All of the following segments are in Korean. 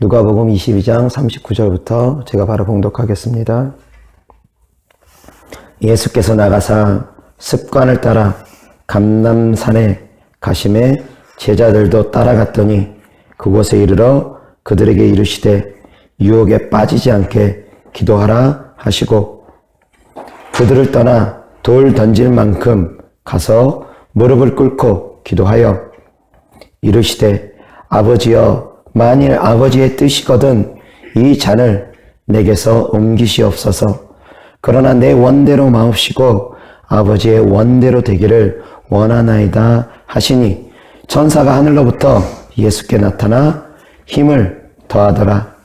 누가복음 22장 39절부터 제가 바로 봉독하겠습니다. 예수께서 나가사 습관을 따라 감람산에 가심에 제자들도 따라갔더니 그곳에 이르러 그들에게 이르시되 유혹에 빠지지 않게 기도하라 하시고 그들을 떠나 돌 던질 만큼 가서 무릎을 꿇고 기도하여 이르시되 아버지여 만일 아버지의 뜻이거든 이 잔을 내게서 옮기시옵소서. 그러나 내 원대로 마옵시고 아버지의 원대로 되기를 원하나이다 하시니 천사가 하늘로부터 예수께 나타나 힘을 더하더라.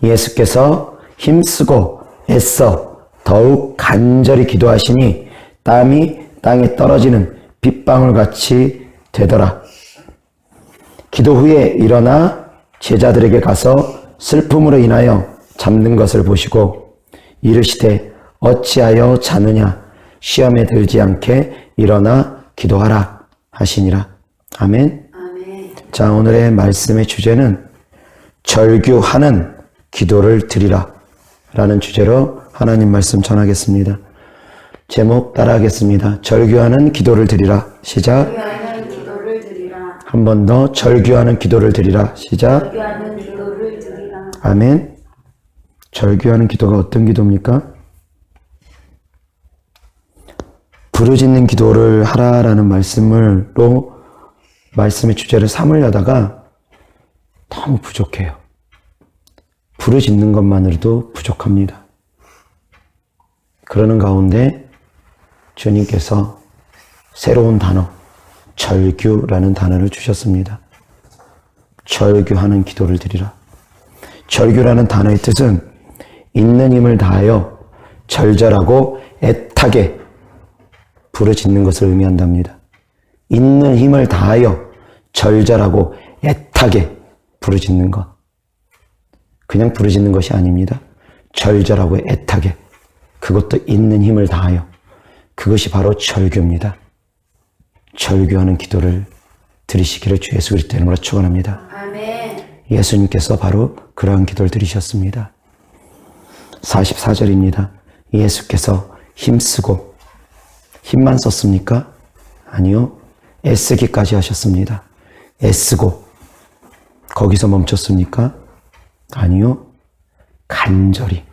예수께서 힘쓰고 애써 더욱 간절히 기도하시니 땀이 땅에 떨어지는 빗방울같이 되더라. 기도 후에 일어나 제자들에게 가서 슬픔으로 인하여 잠든 것을 보시고 이르시되 어찌하여 자느냐 시험에 들지 않게 일어나 기도하라 하시니라. 아멘. 아멘. 자, 오늘의 말씀의 주제는 절규하는 기도를 드리라 라는 주제로 하나님 말씀 전하겠습니다. 제목 따라하겠습니다. 절규하는 기도를 드리라. 시작. 절규하는 기도를 드리라. 한 번 더 절규하는 기도를 드리라. 시작. 절규하는 기도를 드리라. 아멘. 절규하는 기도가 어떤 기도입니까? 부르짖는 기도를 하라라는 말씀으로 말씀의 주제를 삼으려다가 너무 부족해요. 부르짖는 것만으로도 부족합니다. 그러는 가운데 주님께서 새로운 단어, 절규라는 단어를 주셨습니다. 절규하는 기도를 드리라. 절규라는 단어의 뜻은 있는 힘을 다하여 절절하고 애타게 부르짖는 것을 의미한답니다. 있는 힘을 다하여 절절하고 애타게 부르짖는 것. 그냥 부르짖는 것이 아닙니다. 절절하고 애타게. 그것도 있는 힘을 다하여. 그것이 바로 절규입니다. 절규하는 기도를 드리시기를 주 예수 그리스도의 이름으로 축원합니다. 아멘. 예수님께서 바로 그러한 기도를 드리셨습니다. 44절입니다. 예수께서 힘쓰고 힘만 썼습니까? 아니요. 애쓰기까지 하셨습니다. 애쓰고 거기서 멈췄습니까? 아니요. 간절히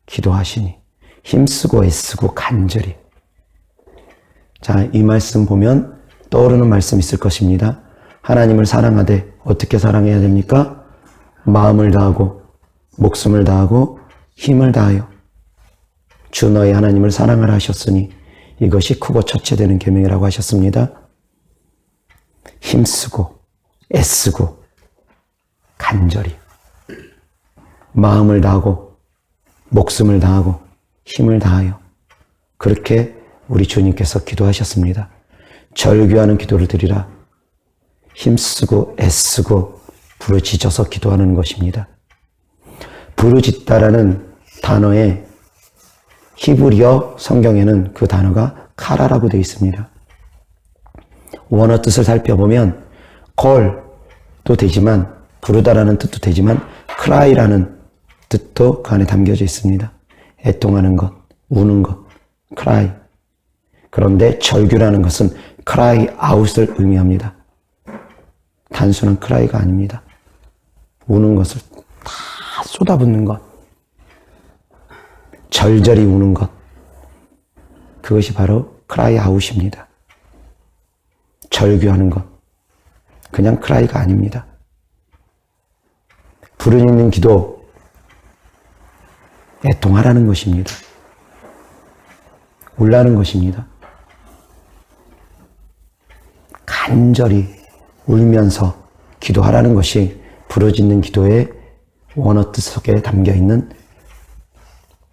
기도하시니 힘쓰고 애쓰고 간절히. 자, 이 말씀 보면 떠오르는 말씀 있을 것입니다. 하나님을 사랑하되 어떻게 사랑해야 됩니까? 마음을 다하고 목숨을 다하고 힘을 다하여 주 너희 하나님을 사랑하라 하셨으니 이것이 크고 첫째 되는 계명이라고 하셨습니다. 힘쓰고 애쓰고 간절히 마음을 다하고 목숨을 다하고 힘을 다하여 그렇게 우리 주님께서 기도하셨습니다. 절규하는 기도를 드리라. 힘쓰고 애쓰고 부르짖어서 기도하는 것입니다. 부르짖다라는 단어의 히브리어 성경에는 그 단어가 카라라고 되어 있습니다. 원어 뜻을 살펴보면 콜도 되지만 부르다라는 뜻도 되지만 크라이라는 뜻도 그 안에 담겨져 있습니다. 애통하는 것, 우는 것, 크라이. 그런데 절규라는 것은 크라이 아웃을 의미합니다. 단순한 크라이가 아닙니다. 우는 것을 다 쏟아붓는 것, 절절히 우는 것, 그것이 바로 크라이 아웃입니다. 절규하는 것, 그냥 크라이가 아닙니다. 부르짖는 기도, 애통하라는 것입니다. 울라는 것입니다. 간절히 울면서 기도하라는 것이 부르짖는 기도의 원어 뜻 속에 담겨있는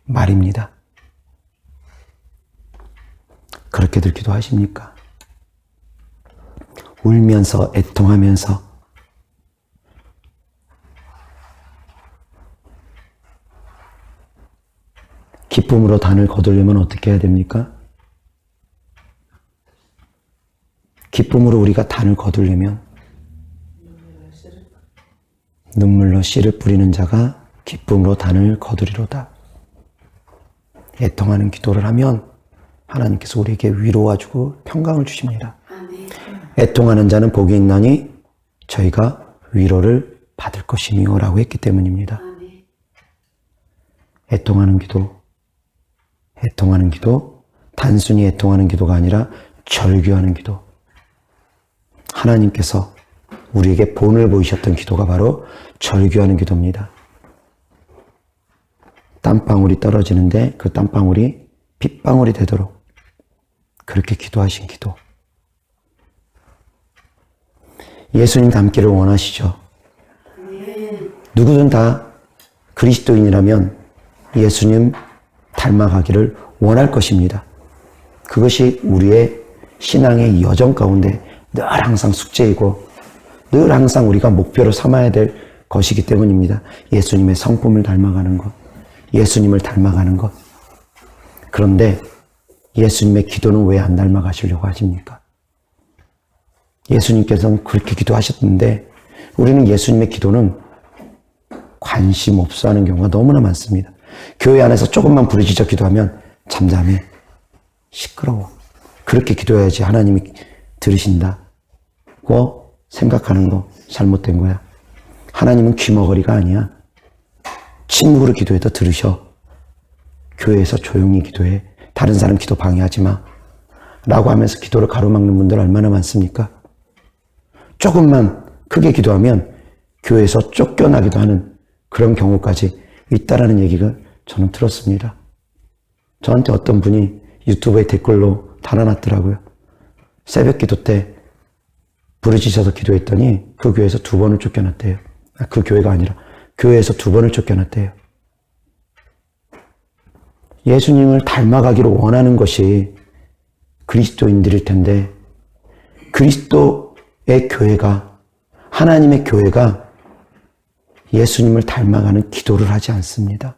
말입니다. 그렇게들 기도하십니까? 울면서 애통하면서 기쁨으로 단을 거두려면 어떻게 해야 됩니까? 기쁨으로 우리가 단을 거두려면 눈물로 씨를 뿌리는 자가 기쁨으로 단을 거두리로다. 애통하는 기도를 하면 하나님께서 우리에게 위로와 주고 평강을 주십니다. 아멘. 애통하는 자는 복이 있나니 저희가 위로를 받을 것이니요 라고 했기 때문입니다. 아멘. 애통하는 기도, 단순히 애통하는 기도가 아니라 절규하는 기도. 하나님께서 우리에게 본을 보이셨던 기도가 바로 절규하는 기도입니다. 땀방울이 떨어지는데 그 땀방울이 핏방울이 되도록 그렇게 기도하신 기도. 예수님 닮기를 원하시죠? 누구든 다 그리스도인이라면 예수님 닮아가기를 원할 것입니다. 그것이 우리의 신앙의 여정 가운데 늘 항상 숙제이고 늘 항상 우리가 목표로 삼아야 될 것이기 때문입니다. 예수님의 성품을 닮아가는 것, 예수님을 닮아가는 것. 그런데 예수님의 기도는 왜 안 닮아가시려고 하십니까? 예수님께서는 그렇게 기도하셨는데 우리는 예수님의 기도는 관심 없어 하는 경우가 너무나 많습니다. 교회 안에서 조금만 부르짖어 기도하면 잠잠해, 시끄러워. 그렇게 기도해야지 하나님이 들으신다고 생각하는 거 잘못된 거야. 하나님은 귀머거리가 아니야. 침묵으로 기도해도 들으셔. 교회에서 조용히 기도해. 다른 사람 기도 방해하지 마. 라고 하면서 기도를 가로막는 분들 얼마나 많습니까? 조금만 크게 기도하면 교회에서 쫓겨나기도 하는 그런 경우까지 있다라는 얘기가 저는 들었습니다. 저한테 어떤 분이 유튜브에 댓글로 달아놨더라고요. 새벽 기도 때 부르짖어서 기도했더니 그 교회에서 2번을 쫓겨났대요. 그 교회가 아니라 교회에서 2번을 쫓겨났대요. 예수님을 닮아가기를 원하는 것이 그리스도인들일 텐데 그리스도의 교회가, 하나님의 교회가 예수님을 닮아가는 기도를 하지 않습니다.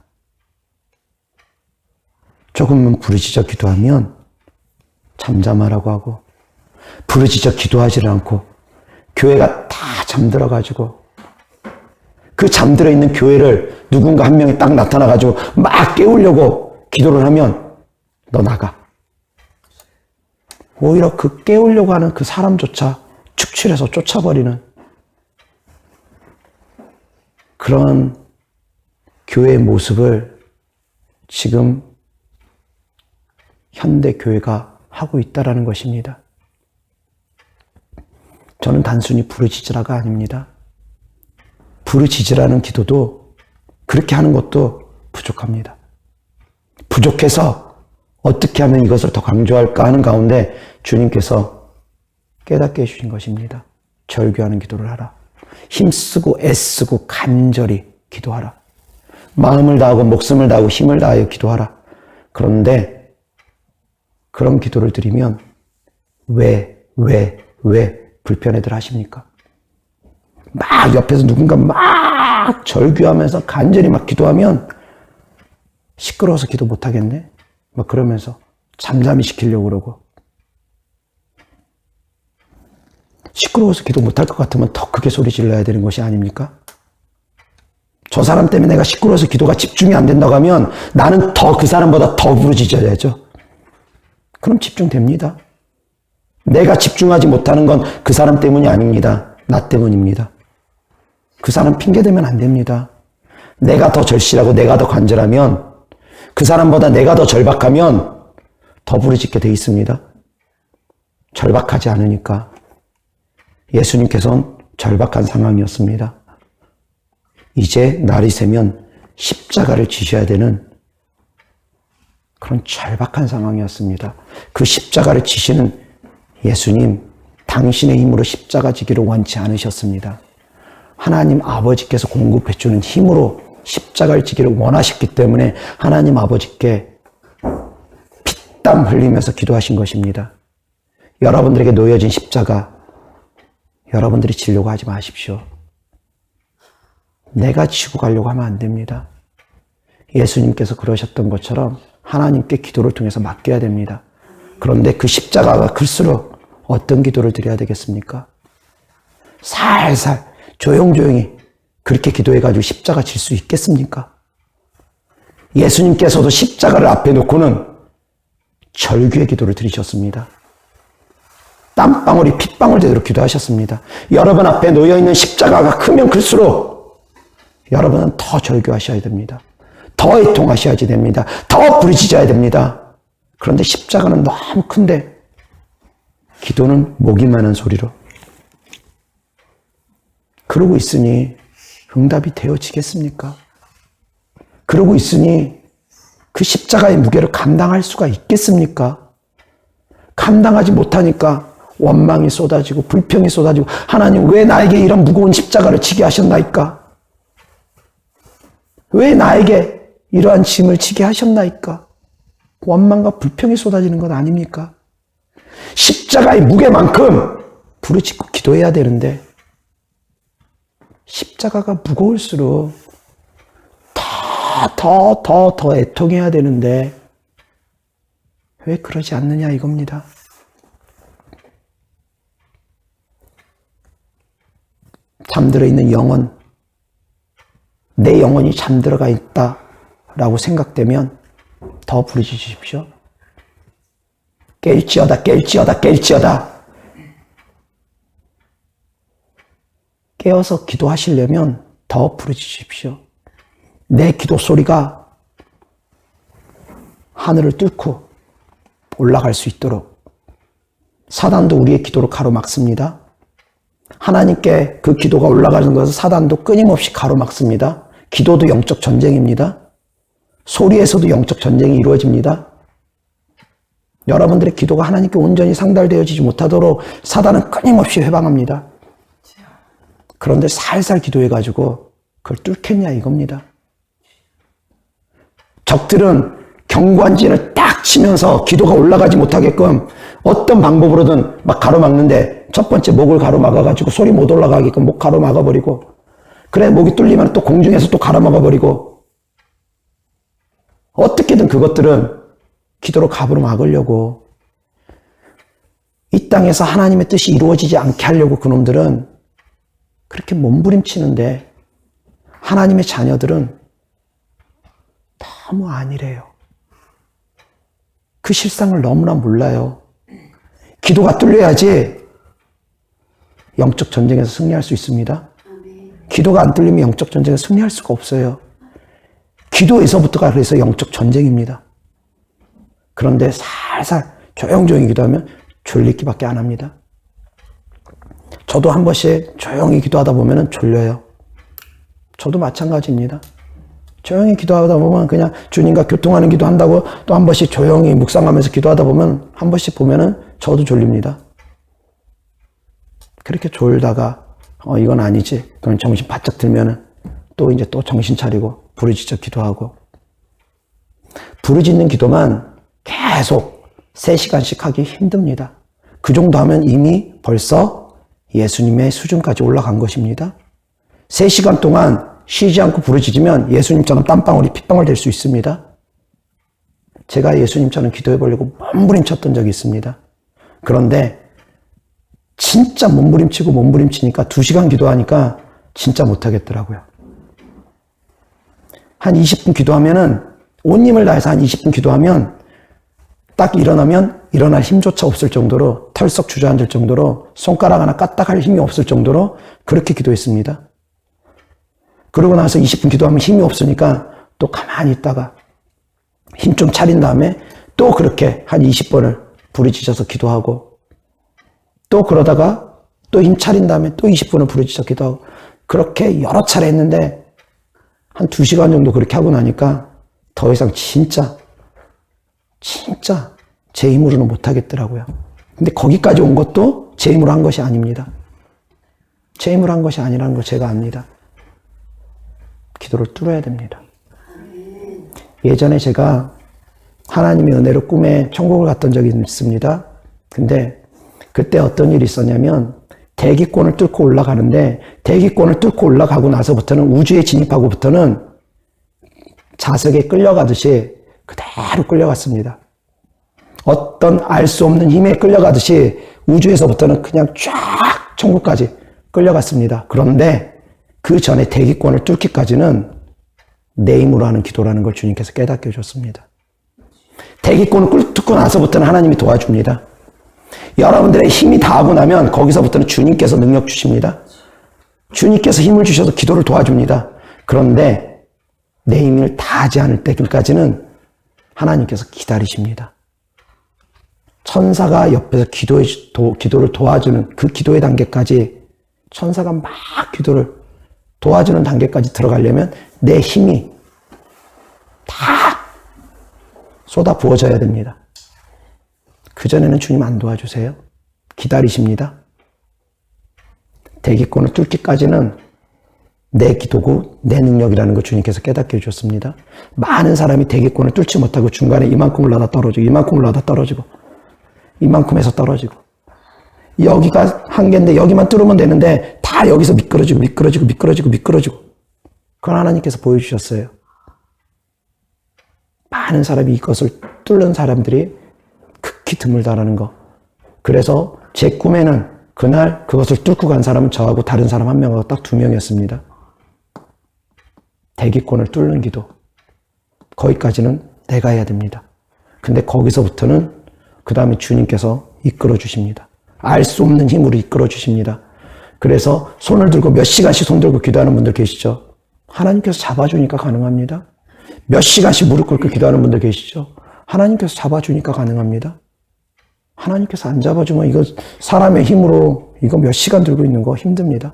조금만 부르짖어 기도하면 잠잠하라고 하고 부르짖어 기도하지를 않고 교회가 다 잠들어가지고 그 잠들어 있는 교회를 누군가 한 명이 딱 나타나가지고 막 깨우려고 기도를 하면 너 나가. 오히려 그 깨우려고 하는 그 사람조차 축출해서 쫓아버리는 그런 교회의 모습을 지금 현대 교회가 하고 있다라는 것입니다. 저는 단순히 부르짖으라가 아닙니다. 부르짖으라는 기도도 그렇게 하는 것도 부족합니다. 부족해서 어떻게 하면 이것을 더 강조할까 하는 가운데 주님께서 깨닫게 해주신 것입니다. 절규하는 기도를 하라. 힘쓰고 애쓰고 간절히 기도하라. 마음을 다하고 목숨을 다하고 힘을 다하여 기도하라. 그런데 그런 기도를 드리면 왜 불편해들 하십니까? 막 옆에서 누군가 막 절규하면서 간절히 막 기도하면 시끄러워서 기도 못하겠네? 막 그러면서 잠잠히 시키려고 그러고 시끄러워서 기도 못할 것 같으면 더 크게 소리 질러야 되는 것이 아닙니까? 저 사람 때문에 내가 시끄러워서 기도가 집중이 안 된다고 하면 나는 더 그 사람보다 더 부르짖어야죠. 그럼 집중됩니다. 내가 집중하지 못하는 건 그 사람 때문이 아닙니다. 나 때문입니다. 그 사람 핑계대면 안 됩니다. 내가 더 절실하고 내가 더 간절하면 그 사람보다 내가 더 절박하면 더 부르짖게 돼 있습니다. 절박하지 않으니까. 예수님께서는 절박한 상황이었습니다. 이제 날이 새면 십자가를 지셔야 되는 그런 절박한 상황이었습니다. 그 십자가를 지시는 예수님, 당신의 힘으로 십자가 지기를 원치 않으셨습니다. 하나님 아버지께서 공급해주는 힘으로 십자가를 지기를 원하셨기 때문에 하나님 아버지께 피땀 흘리면서 기도하신 것입니다. 여러분들에게 놓여진 십자가, 여러분들이 지려고 하지 마십시오. 내가 지고 가려고 하면 안 됩니다. 예수님께서 그러셨던 것처럼 하나님께 기도를 통해서 맡겨야 됩니다. 그런데 그 십자가가 클수록 어떤 기도를 드려야 되겠습니까? 살살 조용조용히 그렇게 기도해가지고 십자가 질 수 있겠습니까? 예수님께서도 십자가를 앞에 놓고는 절규의 기도를 드리셨습니다. 땀방울이 핏방울 되도록 기도하셨습니다. 여러분 앞에 놓여있는 십자가가 크면 클수록 여러분은 더 절규하셔야 됩니다. 더 애통하셔야 됩니다. 더 부르짖어야 됩니다. 그런데 십자가는 너무 큰데 기도는 목이 마는 소리로 그러고 있으니 응답이 되어지겠습니까? 그러고 있으니 그 십자가의 무게를 감당할 수가 있겠습니까? 감당하지 못하니까 원망이 쏟아지고 불평이 쏟아지고 하나님 왜 나에게 이런 무거운 십자가를 지게 하셨나이까? 왜 나에게 이러한 짐을 지게 하셨나이까? 원망과 불평이 쏟아지는 것 아닙니까? 십자가의 무게만큼 부르짖고 기도해야 되는데 십자가가 무거울수록 더 애통해야 되는데 왜 그러지 않느냐 이겁니다. 잠들어 있는 영혼, 내 영혼이 잠들어가 있다라고 생각되면 더 부르짖으십시오. 깰지어다, 깰지어다, 깰지어다. 깨어서 기도하시려면 더 부르짖으십시오. 내 기도 소리가 하늘을 뚫고 올라갈 수 있도록. 사단도 우리의 기도를 가로막습니다. 하나님께 그 기도가 올라가는 것을 사단도 끊임없이 가로막습니다. 기도도 영적 전쟁입니다. 소리에서도 영적 전쟁이 이루어집니다. 여러분들의 기도가 하나님께 온전히 상달되어지지 못하도록 사단은 끊임없이 회방합니다. 그런데 살살 기도해가지고 그걸 뚫겠냐 이겁니다. 적들은 경관진을 딱 치면서 기도가 올라가지 못하게끔 어떤 방법으로든 막 가로막는데 첫 번째 목을 가로막아가지고 소리 못 올라가게끔 목 가로막아버리고 그래 목이 뚫리면 또 공중에서 또 가로막아버리고 어떻게든 그것들은 기도로 가로막으려고 이 땅에서 하나님의 뜻이 이루어지지 않게 하려고 그놈들은 그렇게 몸부림치는데 하나님의 자녀들은 너무 아니래요. 그 실상을 너무나 몰라요. 기도가 뚫려야지 영적 전쟁에서 승리할 수 있습니다. 기도가 안 뚫리면 영적 전쟁에서 승리할 수가 없어요. 기도에서부터가 그래서 영적 전쟁입니다. 그런데 살살 조용조용히 기도하면 졸리기밖에 안 합니다. 저도 한 번씩 조용히 기도하다 보면 졸려요. 저도 마찬가지입니다. 조용히 기도하다 보면 그냥 주님과 교통하는 기도 한다고 또 한 번씩 조용히 묵상하면서 기도하다 보면 한 번씩 보면은 저도 졸립니다. 그렇게 졸다가 이건 아니지. 그럼 정신 바짝 들면은 또 이제 또 정신 차리고 부르짖어 기도하고 부르짖는 기도만 계속 3시간씩 하기 힘듭니다. 그 정도 하면 이미 벌써 예수님의 수준까지 올라간 것입니다. 3시간 동안 쉬지 않고 부르짖으면 예수님처럼 땀방울이 핏방울 될 수 있습니다. 제가 예수님처럼 기도해 보려고 몸부림쳤던 적이 있습니다. 그런데 진짜 몸부림치니까 2시간 기도하니까 진짜 못하겠더라고요. 한 20분 기도하면은 온 힘을 다해서 한 20분 기도하면 딱 일어나면 일어날 힘조차 없을 정도로 털썩 주저앉을 정도로 손가락 하나 까딱할 힘이 없을 정도로 그렇게 기도했습니다. 그러고 나서 20분 기도하면 힘이 없으니까 또 가만히 있다가 힘 좀 차린 다음에 또 그렇게 한 20번을 부르짖어서 기도하고 또 그러다가 또 힘 차린 다음에 또 20분을 부르짖어서 기도하고 그렇게 여러 차례 했는데 한 2시간 정도 그렇게 하고 나니까 더 이상 진짜 제 힘으로는 못하겠더라고요. 근데 거기까지 온 것도 제 힘으로 한 것이 아닙니다. 제 힘으로 한 것이 아니라는 걸 제가 압니다. 기도를 뚫어야 됩니다. 예전에 제가 하나님의 은혜로 꿈에 천국을 갔던 적이 있습니다. 근데 그때 어떤 일이 있었냐면 대기권을 뚫고 올라가는데 대기권을 뚫고 올라가고 나서부터는 우주에 진입하고부터는 자석에 끌려가듯이 그대로 끌려갔습니다. 어떤 알 수 없는 힘에 끌려가듯이 우주에서부터는 그냥 쫙 천국까지 끌려갔습니다. 그런데 그 전에 대기권을 뚫기까지는 내 힘으로 하는 기도라는 걸 주님께서 깨닫게 해줬습니다. 대기권을 뚫고 나서부터는 하나님이 도와줍니다. 여러분들의 힘이 다하고 나면 거기서부터는 주님께서 능력 주십니다. 주님께서 힘을 주셔서 기도를 도와줍니다. 그런데 내 힘을 다하지 않을 때까지는 하나님께서 기다리십니다. 천사가 옆에서 기도를 도와주는 그 기도의 단계까지 천사가 막 기도를 도와주는 단계까지 들어가려면 내 힘이 다 쏟아 부어져야 됩니다. 그전에는 주님 안 도와주세요. 기다리십니다. 대기권을 뚫기까지는 내 기도고 내 능력이라는 걸 주님께서 깨닫게 해주셨습니다. 많은 사람이 대기권을 뚫지 못하고 중간에 이만큼 올라다 떨어지고 이만큼 올라다 떨어지고 이만큼에서 떨어지고 여기가 한계인데 여기만 뚫으면 되는데 다 여기서 미끄러지고 그건 하나님께서 보여주셨어요. 많은 사람이 이것을 뚫는 사람들이 극히 드물다라는 거. 그래서 제 꿈에는 그날 그것을 뚫고 간 사람은 저하고 다른 사람 한 명하고 딱 2명이었습니다. 대기권을 뚫는 기도. 거기까지는 내가 해야 됩니다. 근데 거기서부터는 그 다음에 주님께서 이끌어 주십니다. 알 수 없는 힘으로 이끌어 주십니다. 그래서 손을 들고 몇 시간씩 손 들고 기도하는 분들 계시죠? 하나님께서 잡아주니까 가능합니다. 몇 시간씩 무릎 꿇고 기도하는 분들 계시죠? 하나님께서 잡아주니까 가능합니다. 하나님께서 안 잡아주면 이거 사람의 힘으로 이거 몇 시간 들고 있는 거 힘듭니다.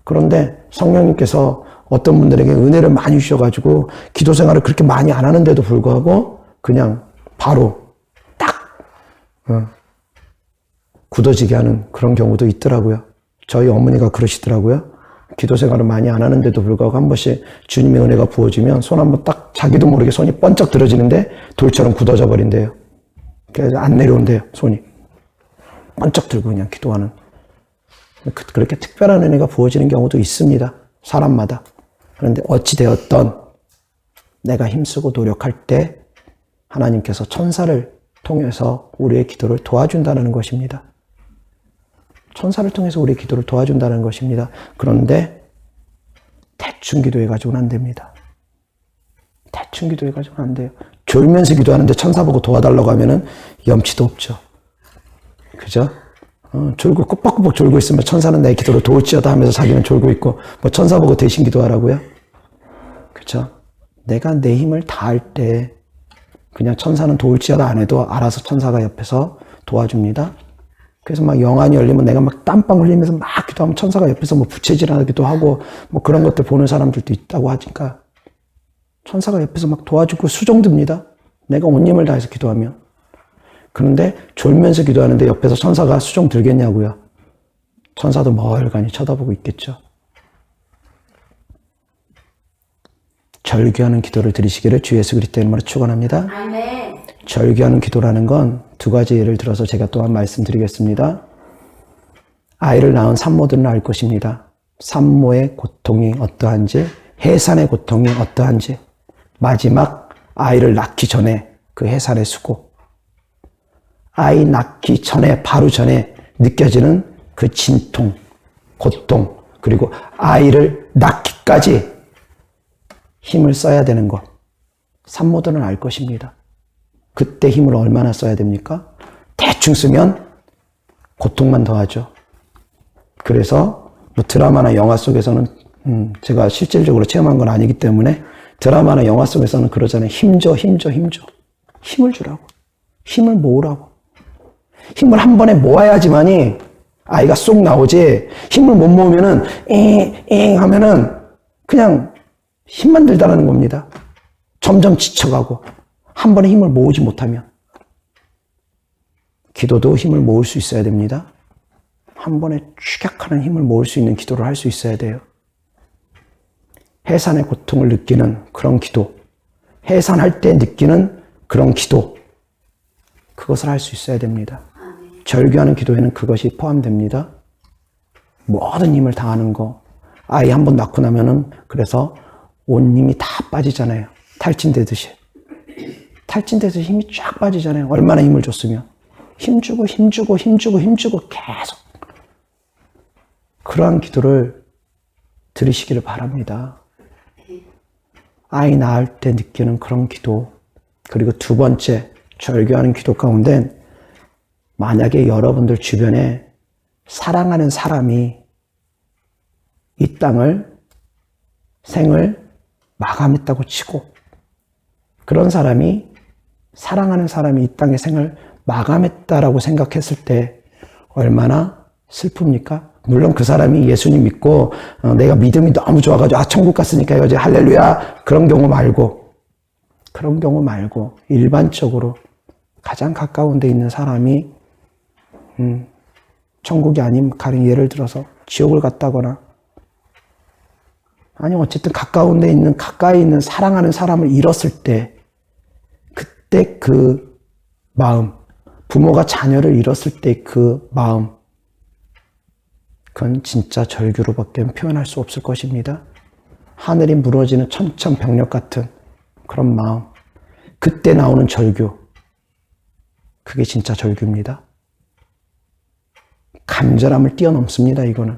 그런데 성령님께서 어떤 분들에게 은혜를 많이 주셔가지고 기도 생활을 그렇게 많이 안 하는데도 불구하고 그냥 바로 딱 굳어지게 하는 그런 경우도 있더라고요. 저희 어머니가 그러시더라고요. 기도 생활을 많이 안 하는데도 불구하고 한 번씩 주님의 은혜가 부어지면 손 한번 딱 자기도 모르게 손이 번쩍 들어지는데 돌처럼 굳어져 버린대요. 그래서 안 내려온대요, 손이. 번쩍 들고 그냥 기도하는. 그렇게 특별한 은혜가 부어지는 경우도 있습니다. 사람마다. 그런데 어찌되었던 내가 힘쓰고 노력할 때 하나님께서 천사를 통해서 우리의 기도를 도와준다는 것입니다. 천사를 통해서 우리의 기도를 도와준다는 것입니다. 그런데 대충 기도해가지고는 안 됩니다. 대충 기도해가지고는 안 돼요. 졸면서 기도하는데 천사 보고 도와달라고 하면은 염치도 없죠. 그죠? 졸고 꾸벅꾸벅 졸고 있으면 천사는 내 기도를 도울지어다 하면서 자기는 졸고 있고 뭐 천사 보고 대신 기도하라고요? 그죠? 내가 내 힘을 다할 때 그냥 천사는 도울지어다 안 해도 알아서 천사가 옆에서 도와줍니다. 그래서 막 영안이 열리면 내가 막 땀방 흘리면서 막 기도하면 천사가 옆에서 뭐 부채질하기도 하고 뭐 그런 것들 보는 사람들도 있다고 하니까 천사가 옆에서 막 도와주고 수종듭니다. 내가 온 힘을 다해서 기도하면. 그런데 졸면서 기도하는데 옆에서 천사가 수종 들겠냐고요. 천사도 멀간히 쳐다보고 있겠죠. 절규하는 기도를 드리시기를 주 예수 그리스도의 이름으로 축원합니다. 아멘. 절규하는 기도라는 건 두 가지 예를 들어서 제가 또한 말씀드리겠습니다. 아이를 낳은 산모들은 알 것입니다. 산모의 고통이 어떠한지, 해산의 고통이 어떠한지, 마지막 아이를 낳기 전에 그 해산의 수고, 아이 낳기 전에, 바로 전에 느껴지는 그 진통, 고통, 그리고 아이를 낳기까지 힘을 써야 되는 것, 산모들은 알 것입니다. 그때 힘을 얼마나 써야 됩니까? 대충 쓰면 고통만 더하죠. 그래서 뭐 드라마나 영화 속에서는 제가 실질적으로 체험한 건 아니기 때문에 드라마나 영화 속에서는 그러잖아요. 힘줘. 힘을 주라고. 힘을 모으라고. 힘을 한 번에 모아야지만이 아이가 쏙 나오지, 힘을 못 모으면은 잉 하면은 그냥 힘만 들다라는 겁니다. 점점 지쳐가고 한 번에 힘을 모으지 못하면. 기도도 힘을 모을 수 있어야 됩니다. 한 번에 축약하는 힘을 모을 수 있는 기도를 할 수 있어야 돼요. 해산의 고통을 느끼는 그런 기도, 해산할 때 느끼는 그런 기도, 그것을 할 수 있어야 됩니다. 절규하는 기도에는 그것이 포함됩니다. 모든 힘을 다하는 거. 아이 한 번 낳고 나면은 그래서 온 힘이 다 빠지잖아요. 탈진되듯이. 탈진돼서 힘이 쫙 빠지잖아요. 얼마나 힘을 줬으면. 힘주고 계속. 그러한 기도를 들으시기를 바랍니다. 아이 낳을 때 느끼는 그런 기도, 그리고 두 번째 절규하는 기도 가운데 만약에 여러분들 주변에 사랑하는 사람이 이 땅을 생을 마감했다고 치고 그런 사람이 사랑하는 사람이 이 땅의 생을 마감했다라고 생각했을 때 얼마나 슬픕니까? 물론 그 사람이 예수님 믿고 내가 믿음이 너무 좋아가지고 천국 갔으니까 이거지 할렐루야 그런 경우 말고 일반적으로 가장 가까운 데 있는 사람이 천국이 아닌 가령 예를 들어서 지옥을 갔다거나 아니 어쨌든 가까이 있는 사랑하는 사람을 잃었을 때 그때 그 마음, 부모가 자녀를 잃었을 때 그 마음, 그건 진짜 절규로밖에 표현할 수 없을 것입니다. 하늘이 무너지는 천천벽력 같은 그런 마음, 그때 나오는 절규, 그게 진짜 절규입니다. 간절함을 뛰어넘습니다. 이거는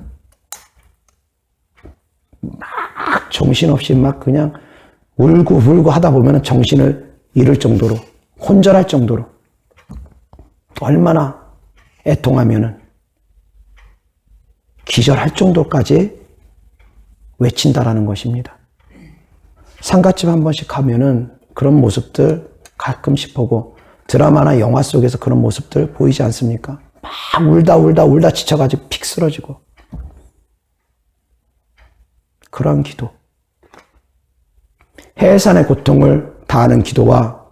막 정신없이 막 그냥 울고 하다 보면 정신을 잃을 정도로, 혼절할 정도로 얼마나 애통하면은 기절할 정도까지 외친다라는 것입니다. 상가집 한 번씩 가면은 그런 모습들 가끔씩 보고 드라마나 영화 속에서 그런 모습들 보이지 않습니까? 막 울다 지쳐가지고 픽 쓰러지고 그런 기도, 해산의 고통을 다하는 기도와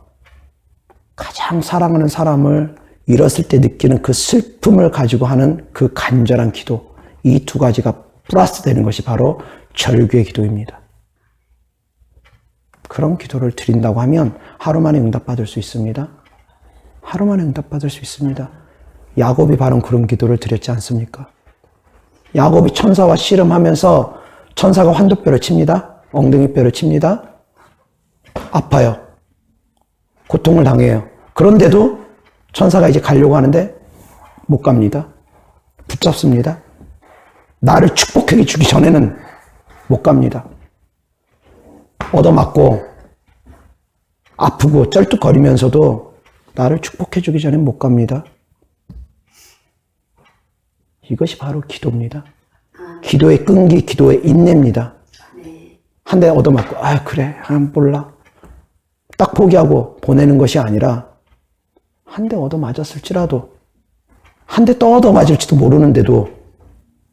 가장 사랑하는 사람을 잃었을 때 느끼는 그 슬픔을 가지고 하는 그 간절한 기도, 이 두 가지가 플러스 되는 것이 바로 절규의 기도입니다. 그런 기도를 드린다고 하면 하루 만에 응답받을 수 있습니다. 하루 만에 응답받을 수 있습니다. 야곱이 바로 그런 기도를 드렸지 않습니까? 야곱이 천사와 씨름하면서 천사가 환도뼈를 칩니다. 엉덩이뼈를 칩니다. 아파요. 고통을 당해요. 그런데도 천사가 이제 가려고 하는데 못 갑니다. 붙잡습니다. 나를 축복해 주기 전에는 못 갑니다. 얻어맞고 아프고 쩔뚝거리면서도 나를 축복해 주기 전엔 못 갑니다. 이것이 바로 기도입니다. 기도의 끈기, 기도의 인내입니다. 한 대 얻어맞고 그래 몰라 딱 포기하고 보내는 것이 아니라 한 대 얻어맞았을지라도 한 대 또 얻어맞을지도 모르는데도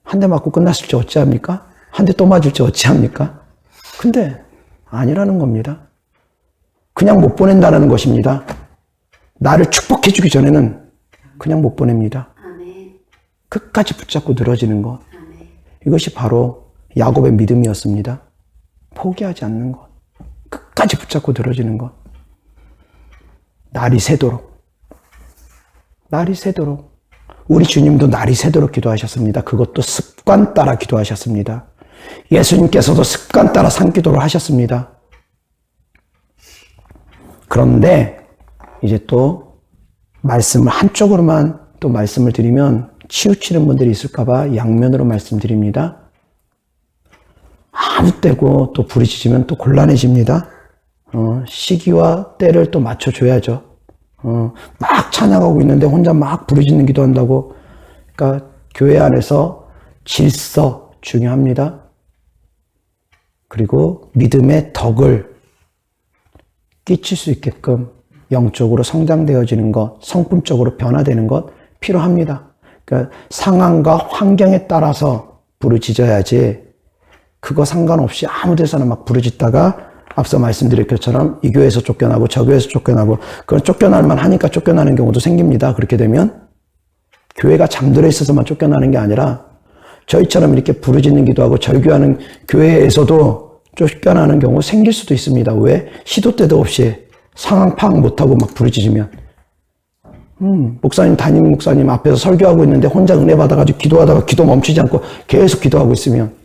한 대 맞고 끝났을지 어찌합니까? 한 대 또 맞을지 어찌합니까? 근데 아니라는 겁니다. 그냥 못 보낸다는 것입니다. 나를 축복해 주기 전에는 그냥 못 보냅니다. 끝까지 붙잡고 늘어지는 것. 이것이 바로 야곱의 믿음이었습니다. 포기하지 않는 것. 끝까지 붙잡고 늘어지는 것. 날이 새도록. 우리 주님도 날이 새도록 기도하셨습니다. 그것도 습관 따라 기도하셨습니다. 예수님께서도 습관 따라 산기도를 하셨습니다. 그런데 이제 또 말씀을 한쪽으로만 또 말씀을 드리면 치우치는 분들이 있을까봐 양면으로 말씀드립니다. 아무 때고 또 부르짖으면 또 곤란해집니다. 시기와 때를 또 맞춰줘야죠. 막 찬양하고 있는데 혼자 막 부르짖는 기도한다고. 그러니까 교회 안에서 질서 중요합니다. 그리고 믿음의 덕을 끼칠 수 있게끔 영적으로 성장되어지는 것, 성품적으로 변화되는 것 필요합니다. 그러니까 상황과 환경에 따라서 부르짖어야지 그거 상관없이 아무 데서나 막 부르짖다가 앞서 말씀드린 것처럼 이 교회에서 쫓겨나고 저 교회에서 쫓겨나고 그런 쫓겨날만 하니까 쫓겨나는 경우도 생깁니다. 그렇게 되면 교회가 잠들어 있어서만 쫓겨나는 게 아니라 저희처럼 이렇게 부르짖는 기도하고 절규하는 교회에서도 쫓겨나는 경우 생길 수도 있습니다. 왜? 시도 때도 없이 상황 파악 못하고 막 부르짖으면 담임 목사님 앞에서 설교하고 있는데 혼자 은혜 받아가지고 기도하다가 기도 멈추지 않고 계속 기도하고 있으면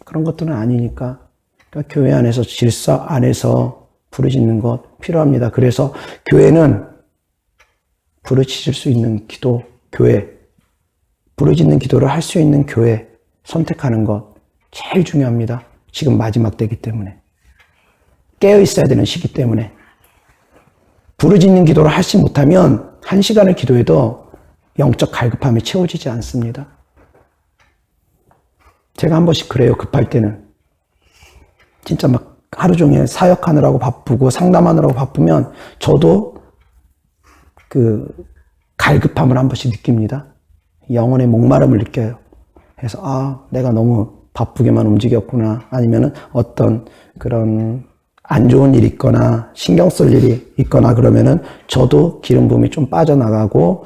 그런 것들은 아니니까 그러니까 교회 안에서 질서 안에서 부르짖는 것 필요합니다. 그래서 교회는 부르짖을 수 있는 기도, 교회, 부르짖는 기도를 할 수 있는 교회 선택하는 것 제일 중요합니다. 지금 마지막 때이기 때문에. 깨어 있어야 되는 시기 때문에. 부르짖는 기도를 하지 못하면 1시간을 기도해도 영적 갈급함이 채워지지 않습니다. 제가 한 번씩 그래요. 급할 때는. 진짜 막 하루 종일 사역하느라고 바쁘고 상담하느라고 바쁘면 저도 그 갈급함을 한 번씩 느낍니다. 영혼의 목마름을 느껴요. 그래서 내가 너무 바쁘게만 움직였구나. 아니면은 어떤 그런 안 좋은 일이 있거나 신경 쓸 일이 있거나 그러면은 저도 기름 부음이 좀 빠져나가고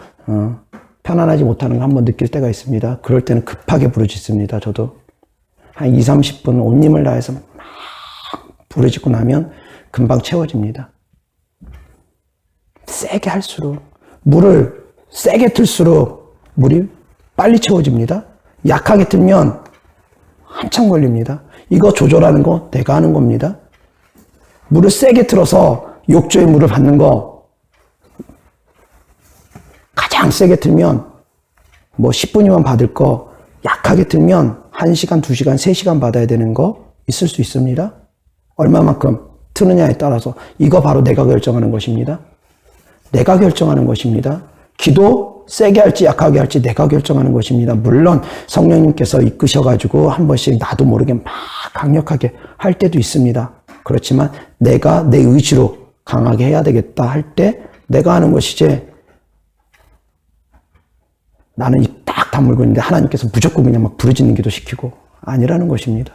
편안하지 못하는 걸 한번 느낄 때가 있습니다. 그럴 때는 급하게 부르짖습니다. 저도 한 2, 30분 온 힘을 다해서 막 부르짖고 나면 금방 채워집니다. 세게 할수록 물을 세게 틀수록 물이 빨리 채워집니다. 약하게 틀면 한참 걸립니다. 이거 조절하는 거 내가 하는 겁니다. 물을 세게 틀어서 욕조에 물을 받는 거 가장 세게 틀면 뭐 10분이면 받을 거 약하게 틀면 1시간, 2시간, 3시간 받아야 되는 거 있을 수 있습니다. 얼마만큼 트느냐에 따라서 이거 바로 내가 결정하는 것입니다. 내가 결정하는 것입니다. 기도 세게 할지 약하게 할지 내가 결정하는 것입니다. 물론 성령님께서 이끄셔가지고 한 번씩 나도 모르게 막 강력하게 할 때도 있습니다. 그렇지만 내가 내 의지로 강하게 해야 되겠다 할 때 내가 하는 것이지 나는 입 딱 다물고 있는데 하나님께서 무조건 그냥 막 부르짖는 기도 시키고 아니라는 것입니다.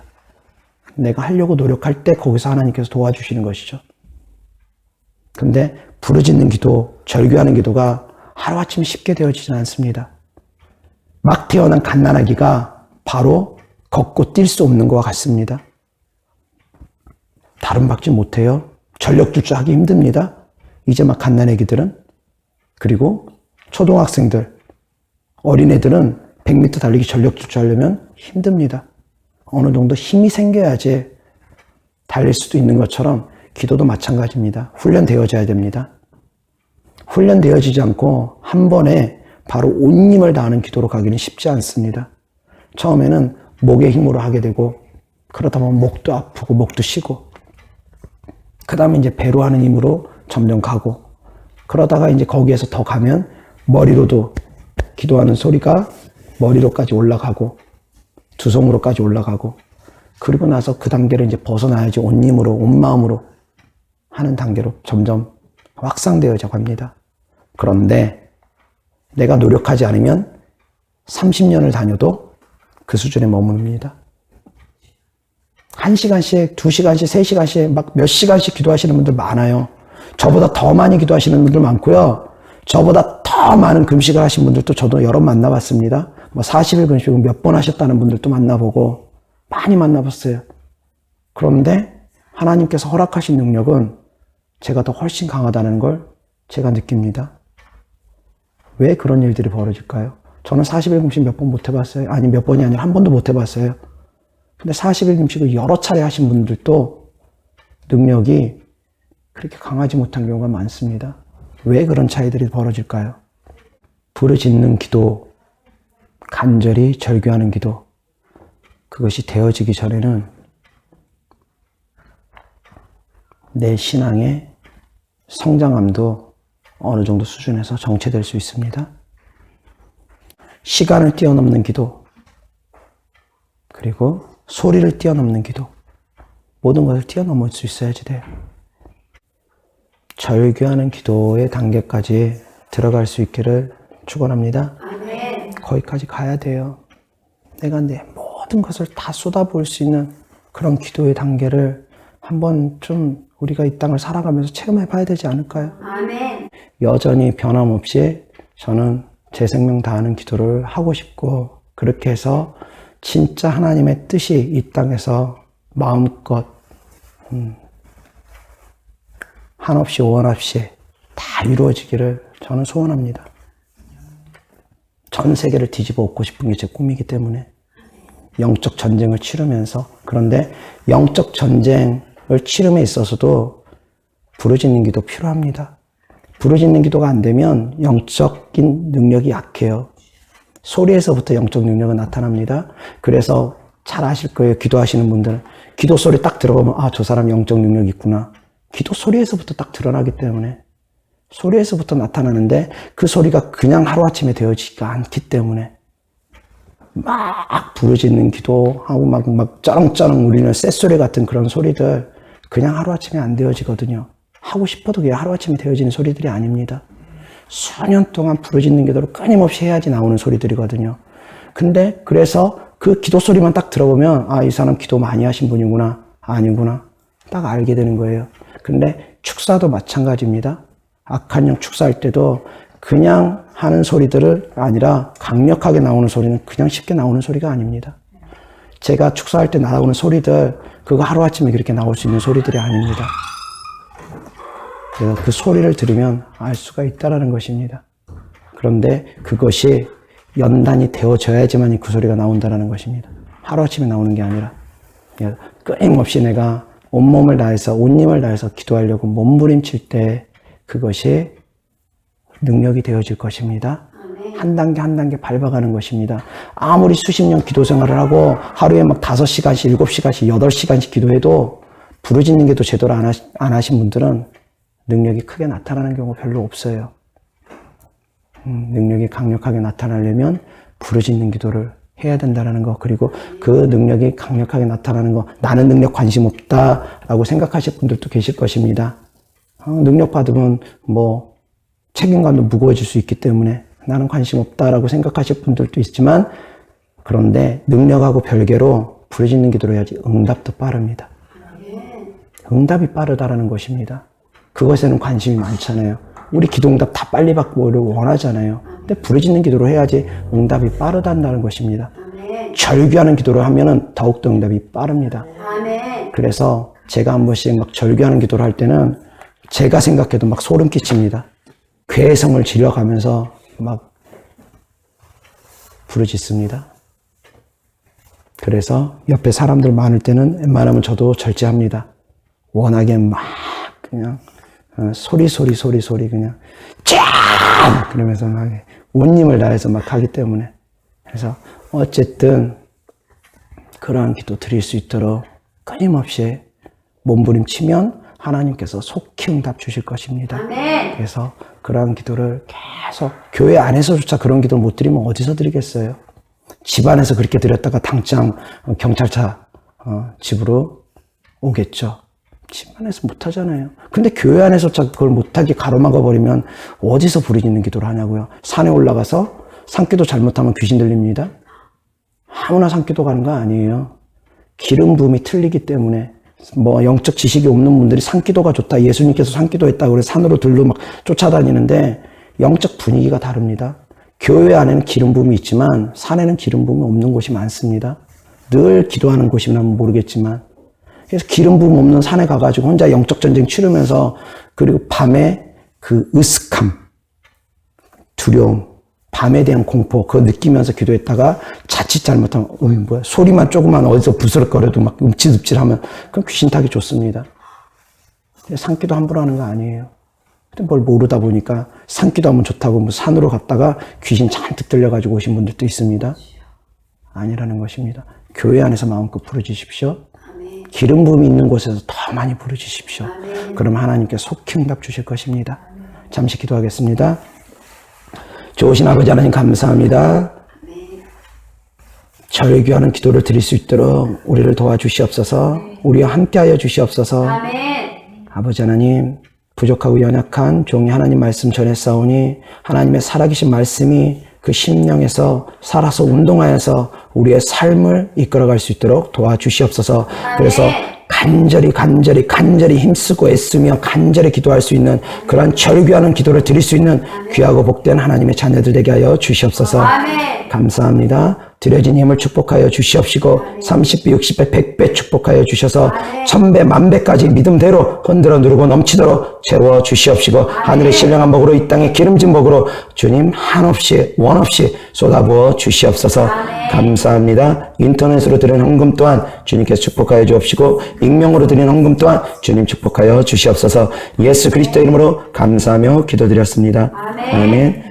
내가 하려고 노력할 때 거기서 하나님께서 도와주시는 것이죠. 근데 부르짖는 기도, 절규하는 기도가 하루아침에 쉽게 되어지진 않습니다. 막 태어난 갓난아기가 바로 걷고 뛸 수 없는 것과 같습니다. 다른 박지 못해요. 전력질주 하기 힘듭니다. 이제 막 갓난아기들은. 그리고 초등학생들, 어린애들은 100m 달리기 전력질주 하려면 힘듭니다. 어느 정도 힘이 생겨야지 달릴 수도 있는 것처럼 기도도 마찬가지입니다. 훈련되어져야 됩니다. 훈련되어지지 않고 한 번에 바로 온 힘을 다하는 기도로 가기는 쉽지 않습니다. 처음에는 목의 힘으로 하게 되고 그러다 보면 목도 아프고 목도 쉬고 그 다음에 이제 배로 하는 힘으로 점점 가고 그러다가 이제 거기에서 더 가면 머리로도 기도하는 소리가 머리로까지 올라가고 두 손으로까지 올라가고 그리고 나서 그 단계를 이제 벗어나야지 온 힘으로 온 마음으로 하는 단계로 점점 확산되어져 갑니다. 그런데 내가 노력하지 않으면 30년을 다녀도 그 수준에 머무릅니다. 1시간씩, 2시간씩, 3시간씩 막 몇 시간씩 기도하시는 분들 많아요. 저보다 더 많이 기도하시는 분들 많고요. 저보다 더 많은 금식을 하신 분들도 저도 여러 만나봤습니다. 뭐 40일 금식을 몇 번 하셨다는 분들도 만나보고 많이 만나봤어요. 그런데 하나님께서 허락하신 능력은 제가 더 훨씬 강하다는 걸 제가 느낍니다. 왜 그런 일들이 벌어질까요? 저는 40일 금식 몇 번 못 해봤어요. 아니 몇 번이 아니라 한 번도 못 해봤어요. 근데 40일 금식을 여러 차례 하신 분들도 능력이 그렇게 강하지 못한 경우가 많습니다. 왜 그런 차이들이 벌어질까요? 부르짖는 기도, 간절히 절규하는 기도, 그것이 되어지기 전에는 내 신앙의 성장함도 어느 정도 수준에서 정체될 수 있습니다. 시간을 뛰어넘는 기도, 그리고 소리를 뛰어넘는 기도, 모든 것을 뛰어넘을 수 있어야지 돼요. 절규하는 기도의 단계까지 들어갈 수 있기를 축원합니다. 아멘. 거기까지 가야 돼요. 내가 내 모든 것을 다 쏟아부을 수 있는 그런 기도의 단계를 한번 좀 우리가 이 땅을 살아가면서 체험해 봐야 되지 않을까요? 아멘. 여전히 변함없이 저는 제 생명 다하는 기도를 하고 싶고 그렇게 해서 진짜 하나님의 뜻이 이 땅에서 마음껏 한없이 원없이 다 이루어지기를 저는 소원합니다. 전 세계를 뒤집어 엎고 싶은 게 제 꿈이기 때문에 영적 전쟁을 치르면서 그런데 영적 전쟁을 치름에 있어서도 부르짖는 기도 필요합니다. 부르짖는 기도가 안 되면 영적인 능력이 약해요. 소리에서부터 영적 능력은 나타납니다. 그래서 잘 아실 거예요. 기도하시는 분들은. 기도 소리 딱 들어보면 아, 저 사람 영적 능력이 있구나. 기도 소리에서부터 딱 드러나기 때문에 소리에서부터 나타나는데 그 소리가 그냥 하루아침에 되어지지가 않기 때문에 막 부르짖는 기도하고 막 쩌렁쩌렁 울리는 쇳소리 같은 그런 소리들 그냥 하루아침에 안 되어지거든요. 하고 싶어도 그게 하루아침에 되어지는 소리들이 아닙니다. 수년 동안 부르짖는 기도를 끊임없이 해야지 나오는 소리들이거든요. 근데 그래서 그 기도 소리만 딱 들어보면 아, 이 사람 기도 많이 하신 분이구나. 아니구나. 딱 알게 되는 거예요. 근데 축사도 마찬가지입니다. 악한 영 축사할 때도 그냥 하는 소리들을 아니라 강력하게 나오는 소리는 그냥 쉽게 나오는 소리가 아닙니다. 제가 축사할 때 나오는 소리들 그거 하루아침에 그렇게 나올 수 있는 소리들이 아닙니다. 그래서 그 소리를 들으면 알 수가 있다라는 것입니다. 그런데 그것이 연단이 되어져야지만 그 소리가 나온다라는 것입니다. 하루아침에 나오는 게 아니라 끊임없이 내가 온몸을 다해서 온힘을 다해서 기도하려고 몸부림칠 때 그것이 능력이 되어질 것입니다. 한 단계 한 단계 밟아가는 것입니다. 아무리 수십 년 기도 생활을 하고 하루에 막 5시간씩, 7시간씩, 8시간씩 기도해도 부르짖는 게도 제대로 안 하신 분들은 능력이 크게 나타나는 경우가 별로 없어요. 능력이 강력하게 나타나려면 부르짖는 기도를 해야 된다는 거, 그리고 그 능력이 강력하게 나타나는 거, 나는 능력 관심 없다라고 생각하실 분들도 계실 것입니다. 능력 받으면 뭐 책임감도 무거워질 수 있기 때문에 나는 관심 없다라고 생각하실 분들도 있지만, 그런데 능력하고 별개로 부르짖는 기도를 해야지 응답도 빠릅니다. 응답이 빠르다라는 것입니다. 그것에는 관심이 많잖아요. 우리 기도응답 다 빨리 받고를 원하잖아요. 근데 부르짖는 기도를 해야지 응답이 빠르다는 것입니다. 절규하는 기도를 하면은 더욱더 응답이 빠릅니다. 그래서 제가 한 번씩 막 절규하는 기도를 할 때는 제가 생각해도 막 소름 끼칩니다. 괴성을 지려가면서 막 부르짖습니다. 그래서 옆에 사람들 많을 때는 웬만하면 저도 절제합니다. 워낙에 막 그냥 소리 그냥 쫙 그러면서 막 온 힘을 다해서 막 하기 때문에, 그래서 어쨌든 그러한 기도 드릴 수 있도록 끊임없이 몸부림치면 하나님께서 속히 응답 주실 것입니다. 아멘. 그래서 그러한 기도를 계속 교회 안에서조차 그런 기도를 못 드리면 어디서 드리겠어요? 집안에서 그렇게 드렸다가 당장 경찰차 집으로 오겠죠. 집안에서 못하잖아요. 근데 교회 안에서조차 그걸 못하게 가로막아 버리면 어디서 부르짖는 기도를 하냐고요. 산에 올라가서 산기도 잘못하면 귀신 들립니다. 아무나 산기도 가는 거 아니에요. 기름 부음이 틀리기 때문에, 뭐 영적 지식이 없는 분들이 산기도가 좋다, 예수님께서 산기도했다고 그래서 산으로 들로 막 쫓아다니는데 영적 분위기가 다릅니다. 교회 안에는 기름 부음이 있지만 산에는 기름 부음이 없는 곳이 많습니다. 늘 기도하는 곳이면 모르겠지만, 그래서 기름 부음 없는 산에 가가지고 혼자 영적 전쟁 치르면서, 그리고 밤에 그 으슥함, 두려움, 밤에 대한 공포, 그거 느끼면서 기도했다가 자칫 잘못하면 뭐야, 소리만 조금만 어디서 부스럭거려도 막 움찔움찔하면 그럼 귀신 타기 좋습니다. 산기도 함부로 하는 거 아니에요. 근데 뭘 모르다 보니까 산기도 하면 좋다고 뭐 산으로 갔다가 귀신 잔뜩 들려가지고 오신 분들도 있습니다. 아니라는 것입니다. 교회 안에서 마음껏 부르짖으십시오. 기름 부음이 있는 곳에서 더 많이 부르짖으십시오. 그럼 하나님께 속히 응답 주실 것입니다. 잠시 기도하겠습니다. 좋으신 아버지 하나님 감사합니다. 절규하는 기도를 드릴 수 있도록 우리를 도와주시옵소서. 우리와 함께하여 주시옵소서. 아버지 하나님, 부족하고 연약한 종이 하나님 말씀 전했사오니 하나님의 살아계신 말씀이 그 심령에서 살아서 운동하여서 우리의 삶을 이끌어갈 수 있도록 도와주시옵소서. 그래서 간절히 힘쓰고 애쓰며 간절히 기도할 수 있는 그러한 절규하는 기도를 드릴 수 있는 귀하고 복된 하나님의 자녀들 되게 하여 주시옵소서. 감사합니다. 드려진 힘을 축복하여 주시옵시고 30배, 60배, 100배 축복하여 주셔서 1000배, 1000배까지 믿음대로 흔들어 누르고 넘치도록 채워 주시옵시고 하늘의 신령한 복으로 이 땅의 기름진 복으로 주님 한없이 원없이 쏟아부어 주시옵소서. 감사합니다. 인터넷으로 드리는 헌금 또한 주님께서 축복하여 주옵시고 익명으로 드리는 헌금 또한 주님 축복하여 주시옵소서. 예수 그리스도 이름으로 감사하며 기도드렸습니다. 아멘.